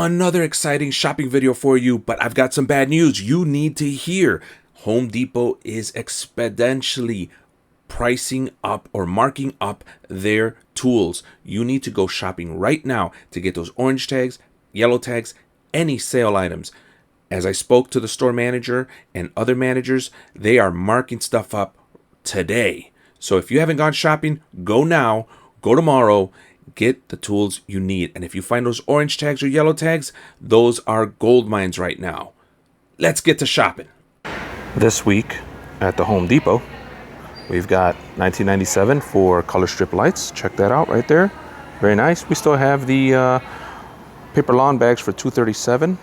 Another exciting shopping video for you, but I've got some bad news you need to hear. Home Depot is exponentially pricing up or marking up their tools. You need to go shopping right now to get those orange tags, yellow tags, any sale items. As I spoke to the store manager and other managers, they are marking stuff up today. So if you haven't gone shopping, go now, go tomorrow, get the tools you need. And if you find those orange tags or yellow tags, those are gold mines right now. Let's get to shopping. This week at the Home Depot, we've got 1997 for color strip lights. Check that out right there. Very nice. We still have the paper lawn bags for $237.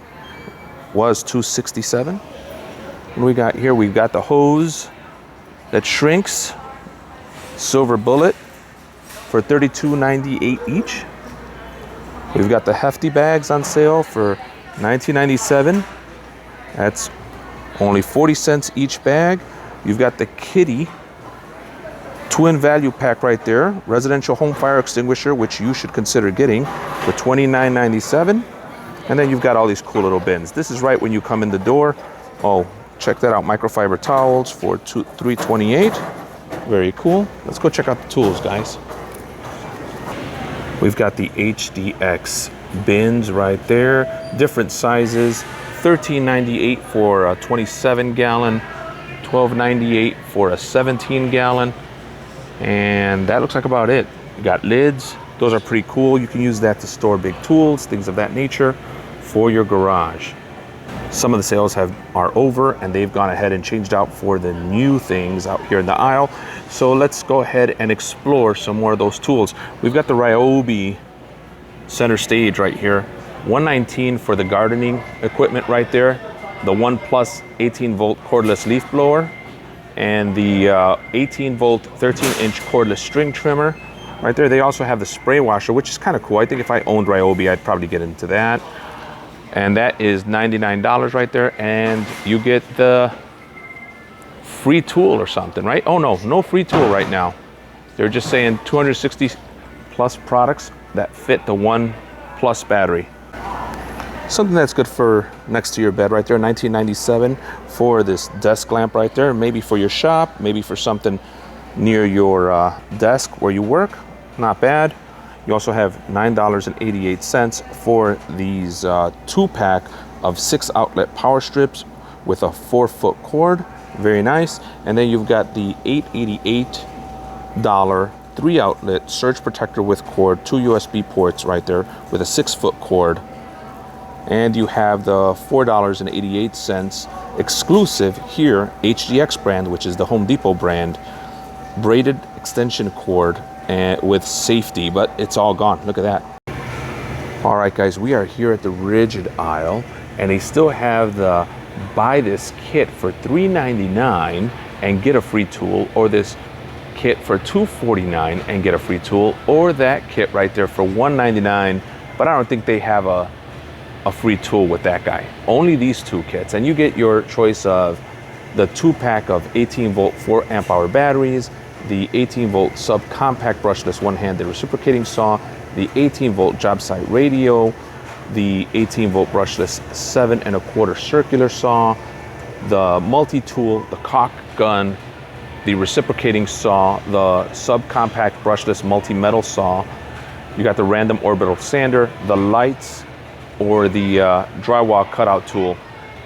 Was $267. What we got here? We've got the hose that shrinks, silver bullet for $32.98 each. We've got the hefty bags on sale for $19.97. That's only 40 cents each bag. You've got the kitty twin value pack right there, residential home fire extinguisher, which you should consider getting for $29.97. And then you've got all these cool little bins. This is right when you come in the door. Oh, check that out, microfiber towels for $328. Very cool. Let's go check out the tools, guys. We've got the HDX bins right there, different sizes, $13.98 for a 27-gallon, $12.98 for a 17-gallon, and that looks like about it. You got lids. Those are pretty cool. You can use that to store big tools, things of that nature for your garage. Some of the sales are over, and they've gone ahead and changed out for the new things out here in the aisle. So let's go ahead and explore some more of those tools. We've got the Ryobi center stage right here. $119 for the gardening equipment right there. The One Plus 18-volt cordless leaf blower, and the 18-volt 13-inch cordless string trimmer. Right there, they also have the spray washer, which is kind of cool. I think if I owned Ryobi, I'd probably get into that. And that is $99 right there. And you get the free tool or something, right? Oh no, no free tool right now. They're just saying 260 plus products that fit the One Plus battery. Something that's good for next to your bed right there, $19.97 for this desk lamp right there. Maybe for your shop, maybe for something near your desk where you work. Not bad. You also have $9.88 for these 2-pack of 6 outlet power strips with a 4-foot cord. Very nice. And then you've got the $888 3-outlet surge protector with cord, 2 USB ports right there with a 6-foot cord. And you have the $4.88 exclusive here HDX brand, which is the Home Depot brand, braided extension cord and with safety, but it's all gone. Look at that. All right, guys, we are here at the rigid aisle, and they still have the buy this kit for $3.99 and get a free tool, or this kit for $2.49 and get a free tool, or that kit right there for $1.99. But I don't think they have a free tool with that guy. Only these 2 kits, and you get your choice of the 2-pack of 18-volt 4-amp-hour batteries, the 18-volt subcompact brushless one-handed reciprocating saw, the 18-volt job site radio, the 18-volt brushless 7 1/4 circular saw, the multi-tool, the caulk gun, the reciprocating saw, the subcompact brushless multi-metal saw. You got the random orbital sander, the lights, or the drywall cutout tool.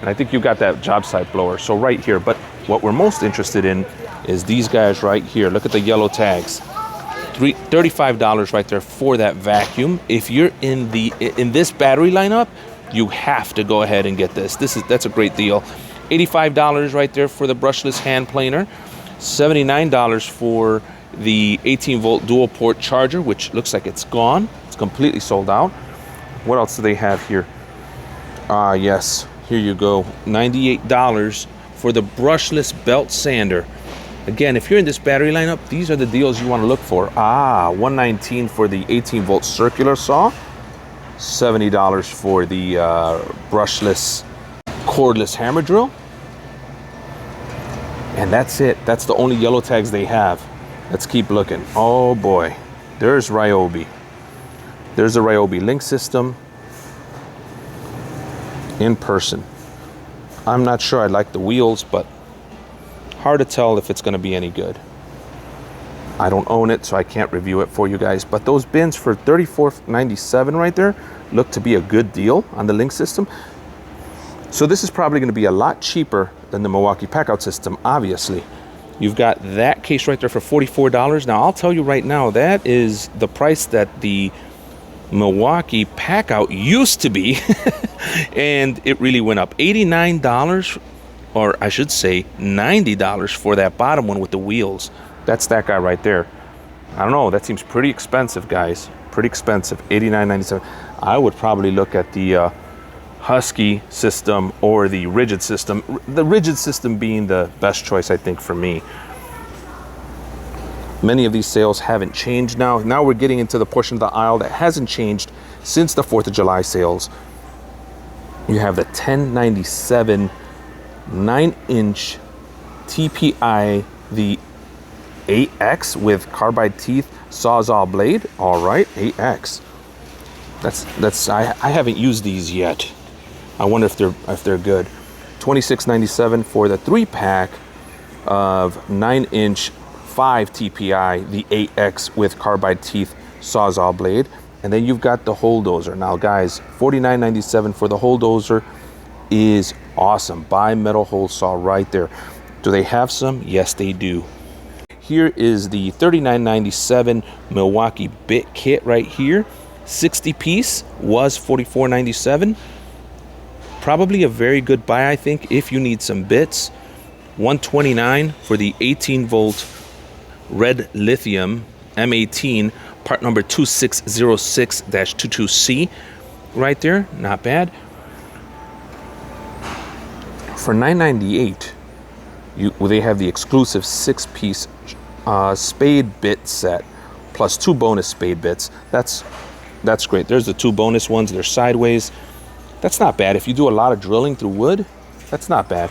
And I think you got that job site blower. So right here, but what we're most interested in is these guys right here. Look at the yellow tags. $35 right there for that vacuum. If you're in this battery lineup, you have to go ahead and get this. That's a great deal. $85 right there for the brushless hand planer. $79 for the 18-volt dual port charger, which looks like it's gone. It's completely sold out. What else do they have here? Yes, here you go. $98 for the brushless belt sander. Again, if you're in this battery lineup, these are the deals you want to look for. $119 for the 18-volt circular saw. $70 for the brushless cordless hammer drill. And that's it. That's the only yellow tags they have. Let's keep looking. Oh boy, there's Ryobi. There's a Ryobi link system. in person. I'm not sure I like the wheels, but hard to tell if it's going to be any good. I don't own it, so I can't review it for you guys. But those bins for $34.97 right there look to be a good deal on the Link system. So this is probably going to be a lot cheaper than the Milwaukee Packout system, obviously. You've got that case right there for $44. Now, I'll tell you right now, that is the price that the Milwaukee Packout used to be. And it really went up. $89, or I should say $90 for that bottom one with the wheels. That's that guy right there. I don't know, that seems pretty expensive, guys. Pretty expensive, $89.97. I would probably look at the Husky system or the rigid system. The rigid system being the best choice, I think, for me. Many of these sales haven't changed now. Now we're getting into the portion of the aisle that hasn't changed since the 4th of July sales. You have the 1097 9-inch TPI, the 8X with carbide teeth SAWZALL blade. All right, 8X. I haven't used these yet. I wonder if they're good. $26.97 for the 3-pack of 9-inch 5 TPI, the 8X with carbide teeth SAWZALL blade. And then you've got the Bulldozer. Now, guys, $49.97 for the Bulldozer is awesome. Bi-metal hole saw right there. Do they have some? Yes, they do. Here is the $39.97 Milwaukee bit kit right here. 60 piece was $44.97. Probably a very good buy, I think, if you need some bits. $129 for the 18-volt red lithium M18, part number 2606-22C right there. Not bad. For $9.98, they have the exclusive 6-piece spade bit set plus 2 bonus spade bits. That's great. There's the 2 bonus ones. They're sideways. That's not bad. If you do a lot of drilling through wood, that's not bad.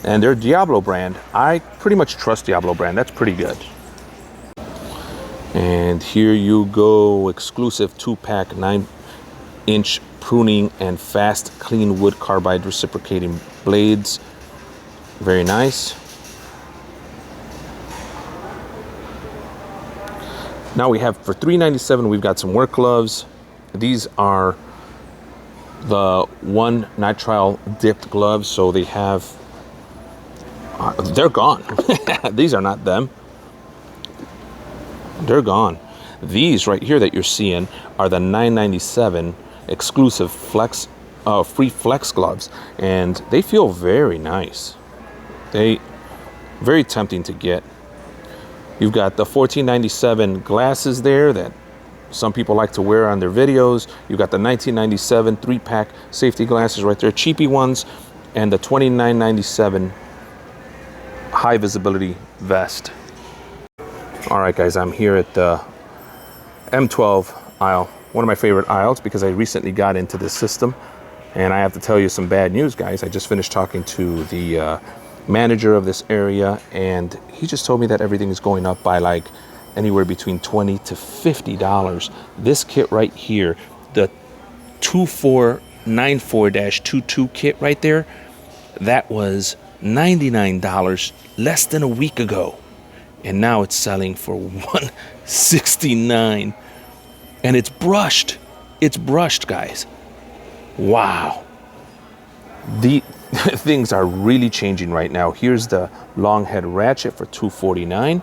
And they're Diablo brand. I pretty much trust Diablo brand. That's pretty good. And here you go, exclusive 2-pack 9-inch pruning and fast clean wood carbide reciprocating blades. Very nice. Now we have for $3.97, we've got some work gloves. These are the 1 nitrile dipped gloves, so they have they're gone. These are not them. They're gone. These right here that you're seeing are the $9.97 exclusive flex free flex gloves, and they feel very nice. They very tempting to get. You've got the $14.97 glasses there that some people like to wear on their videos. You've got the $19.97 3-pack safety glasses right there, cheapy ones, and the $29.97 high visibility vest. All right, guys, I'm here at the M12 aisle, one of my favorite aisles because I recently got into this system, and I have to tell you some bad news, guys. I just finished talking to the manager of this area, and he just told me that everything is going up by like anywhere between $20 to $50. This kit right here, the 2494-22 kit right there, that was $99 less than a week ago, and now it's selling for $169, and it's brushed. It's brushed, guys. Wow. The things are really changing right now. Here's the long head ratchet for $249,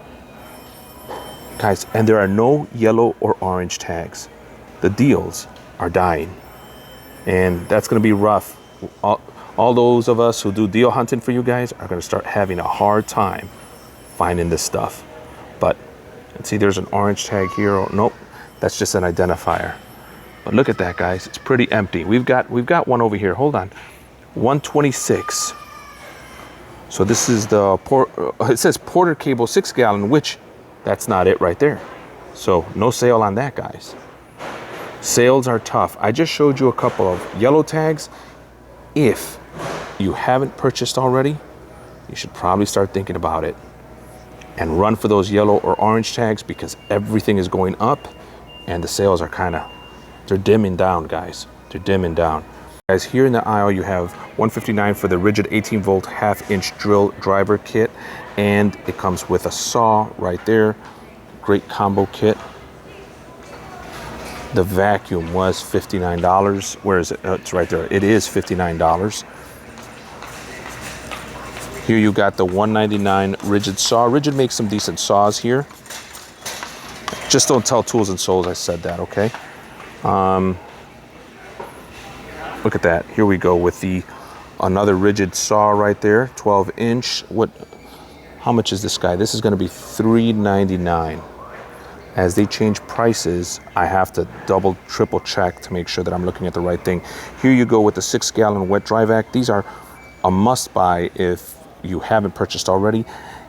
guys, and there are no yellow or orange tags. The deals are dying, and that's going to be rough. All those of us who do deal hunting for you guys are going to start having a hard time finding this stuff. But let's see, there's an orange tag here. Oh, nope, that's just an identifier. But look at that, guys. It's pretty empty. We've got one over here. Hold on. 126. So this is the it says Porter cable 6-gallon, which that's not it right there. So no sale on that, guys. Sales are tough. I just showed you a couple of yellow tags. If you haven't purchased already, you should probably start thinking about it and run for those yellow or orange tags, because everything is going up and the sales are they're dimming down, guys. They're dimming down. Guys, here in the aisle you have $159 for the rigid 18-volt half-inch drill driver kit, and it comes with a saw right there. Great combo kit. The vacuum was $59. Where is it? It's right there. It is $59. Here you got the $199 rigid saw. Rigid makes some decent saws here. Just don't tell Tools and Souls I said that, okay? Look at that. Here we go with another rigid saw right there, 12-inch. How much is this guy? This is going to be $399. As they change prices, I have to double, triple check to make sure that I'm looking at the right thing. Here you go with the 6-gallon wet dry vac. These are a must buy if you haven't purchased already.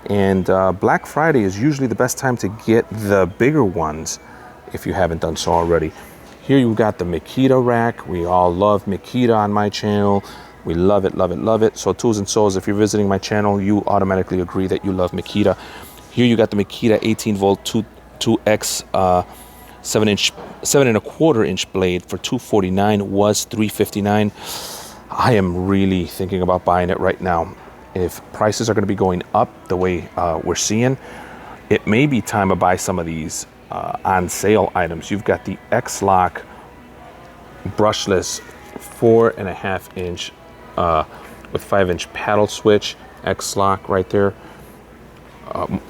And Black Friday is usually the best time to get the bigger ones if you haven't done so already. Here you got the Makita rack. We all love Makita on my channel. We love it, love it, love it. So Tools and Souls, if you're visiting my channel, you automatically agree that you love Makita. Here you got the Makita 18-volt 2X 7.25-inch blade for $249, was $359. I am really thinking about buying it right now. If prices are going to be going up the way we're seeing, it may be time to buy some of these on sale items. You've got the X-Lock brushless 4.5-inch with 5-inch paddle switch, X-Lock right there.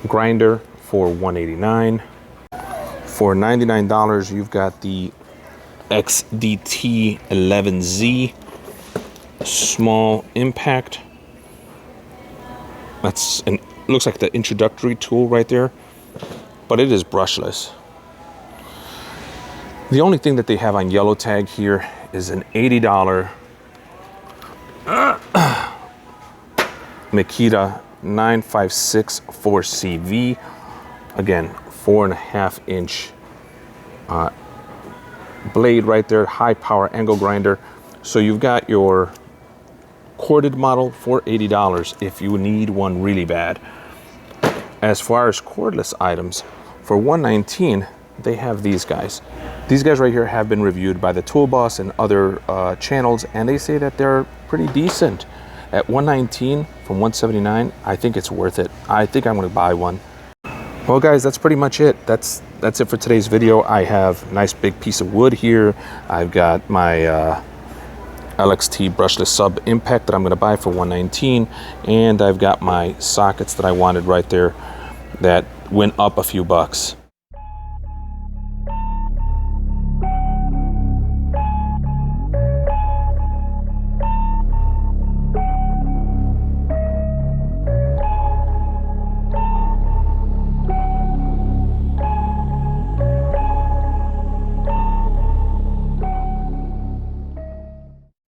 Grinder for $189. For $99, you've got the XDT 11Z small impact. Looks like the introductory tool right there, but it is brushless. The only thing that they have on yellow tag here is an $80 Makita 956 4CV. Again, 4.5-inch blade right there, high power angle grinder. So you've got your corded model for $80 if you need one really bad. As far as cordless items, for $119, they have these guys. These guys right here have been reviewed by the Tool Boss and other channels, and they say that they're pretty decent. At $119 from $179, I think it's worth it. I think I'm going to buy one. Well, guys, that's pretty much it. That's it for today's video. I have a nice big piece of wood here. I've got my LXT brushless sub impact that I'm going to buy for $119, and I've got my sockets that I wanted right there that went up a few bucks.